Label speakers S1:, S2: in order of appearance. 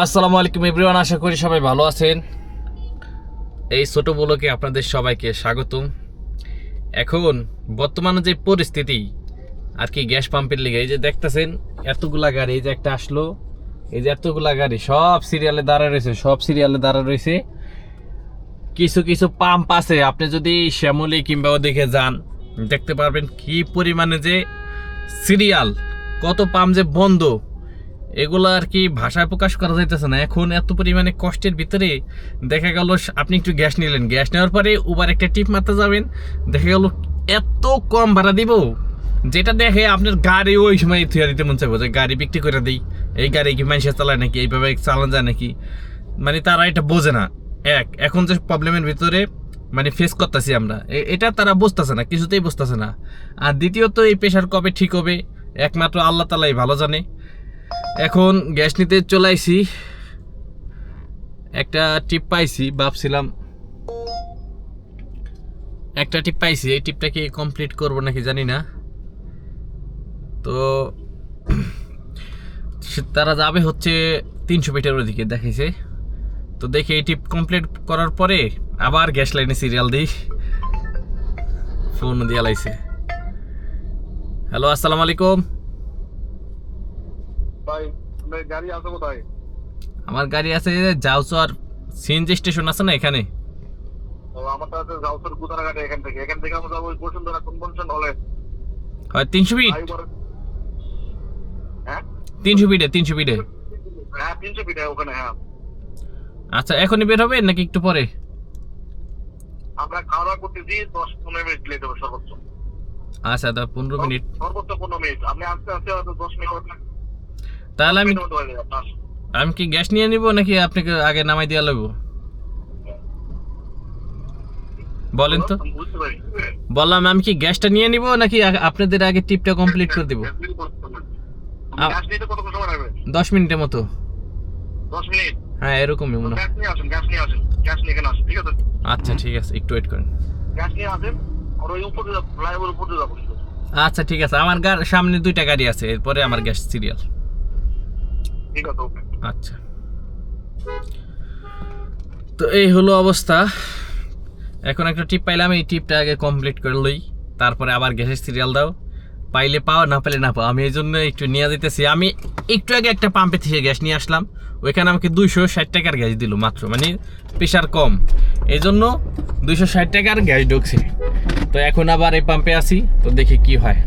S1: আসসালামু আলাইকুম এভরিওয়ান, আশা করি সবাই ভালো আছেন। এই ছোট ব্লগে আপনাদের সবাইকে স্বাগতম। এখন বর্তমানে যে পরিস্থিতি আর কি গ্যাস পাম্পের লিগে, এই যে দেখতেছেন এতগুলা গাড়ি, এই যে একটা আসলো, এই যে এতগুলা গাড়ি সব সিরিয়ালে দাঁড়া রয়েছে। কিছু কিছু পাম্প আছে, আপনি যদি শ্যামলী কিংবা ওদিকে যান দেখতে পারবেন কি পরিমাণে যে সিরিয়াল, কত পাম্প যে বন্ধ, এগুলো আর কি ভাষায় প্রকাশ করা যাইতেছে না। এখন এত পরিমাণে কষ্টের ভিতরে দেখা গেল আপনি একটু গ্যাস নিলেন, গ্যাস নেওয়ার পরে উবার একটা টিপ মারতে যাবেন, দেখা গেল এত কম ভাড়া দিব, যেটা দেখে আপনার গাড়ি ওই সময় থুয়া দিতে মন চাইবো যে গাড়ি বিক্রি করে দিই, এই গাড়ি কি মানুষের চালায় নাকি, এইভাবে চালানো যায় নাকি। মানে তারা এটা বোঝে না। এখন যে প্রবলেমের ভিতরে মানে ফেস করতেছি আমরা, এটা তারা বুঝতেছে না, কিছুতেই বুঝতেছে না। আর দ্বিতীয়ত এই প্রেশার কবে ঠিক হবে একমাত্র আল্লাহ তালাই ভালো জানে। এখন গ্যাস নিতে চলে আইছি, একটা টিপ পাইছি, ভাবছিলাম একটা টিপ পাইছি, এই টিপটাকে কমপ্লিট করব নাকি জানি না। তো তারা যাবে হচ্ছে 300 মিটার ওদিকে দেখাইছে। তো দেখি এই টিপ কমপ্লিট করার পরে আবার গ্যাস লাইনে সিরিয়াল দিই। ফোন দিয়ে লাইছে। হ্যালো, আসসালামু আলাইকুম
S2: ভাই, আপনার গাড়ি আছে কোথায়?
S1: আমার গাড়ি আছে জাউচর সিএনজি স্টেশন আছে না এখানে।
S2: ও আমার তো আছে জাউসর গুদারাঘাটে। এখান থেকে আমরা যাবো ওই বসুন্ধরা কনভেনশন হলে।
S1: হয় 300 ফিট,
S2: হ্যাঁ
S1: 300 ফিটে।
S2: হ্যাঁ 300 ফিট ওখানে। হ্যাঁ
S1: আচ্ছা, এখনই বের হবে নাকি একটু পরে?
S2: আমরা খাওয়া দাওয়া করতেছি, 10-15 মিনিট লেট হবে সর্বোচ্চ।
S1: আচ্ছা, 15 মিনিট।
S2: সর্বোচ্চ 15 মিনিট। আপনি আস্তে আস্তে হয়তো 10 মিনিট হবে।
S1: তাহলে আমি
S2: হয়ে যাবে আপনার।
S1: আমি কি গ্যাস নিয়ে নিব নাকি আপনাকে আগে নামাই দেওয়া লাগবো? বলেন তো।
S2: আমি বুঝতে পারি।
S1: বললাম আমি কি গ্যাসটা নিয়ে নিব নাকি আপনাদের আগে টিপটা কমপ্লিট করে দিব?
S2: গ্যাস নিতে কত সময় লাগবে?
S1: 10 মিনিটের মতো।
S2: 10 মিনিট?
S1: হ্যাঁ, এরকমই মনে হয়।
S2: গ্যাস নিয়ে আসেন। গ্যাস নিয়ে এখানে আসেন, ঠিক আছে?
S1: আচ্ছা ঠিক আছে, একটু ওয়েট করেন।
S2: গ্যাস নিয়ে আসেন আর ওই উপরে ফ্লাইওভার উপরে যাবো।
S1: আচ্ছা ঠিক আছে, আমার সামনে 2টা গাড়ি আছে, এরপরে আমার গ্যাস সিরিয়াল।
S2: ঠিক আছে, ওকে।
S1: আচ্ছা, তো এই হলো অবস্থা। এখন একটা টিপ পাইলাম, এই টিপটা আগে কমপ্লিট করে লই, তারপরে আবার গ্যাসের সিরিয়াল দাও। পাইলে পাও, না পাইলে না পাও। আমি এই জন্য একটু নিয়ে দিতেছি। আমি একটু আগে একটা পাম্পে থেকে গ্যাস নিয়ে আসলাম, ওইখানে আমাকে 260 টাকার গ্যাস দিল মাত্র, মানে প্রেশার কম, এই জন্য 260 টাকার গ্যাস ঢুকছে। তো এখন আবার এই পাম্পে আসি, তো দেখি কি হয়।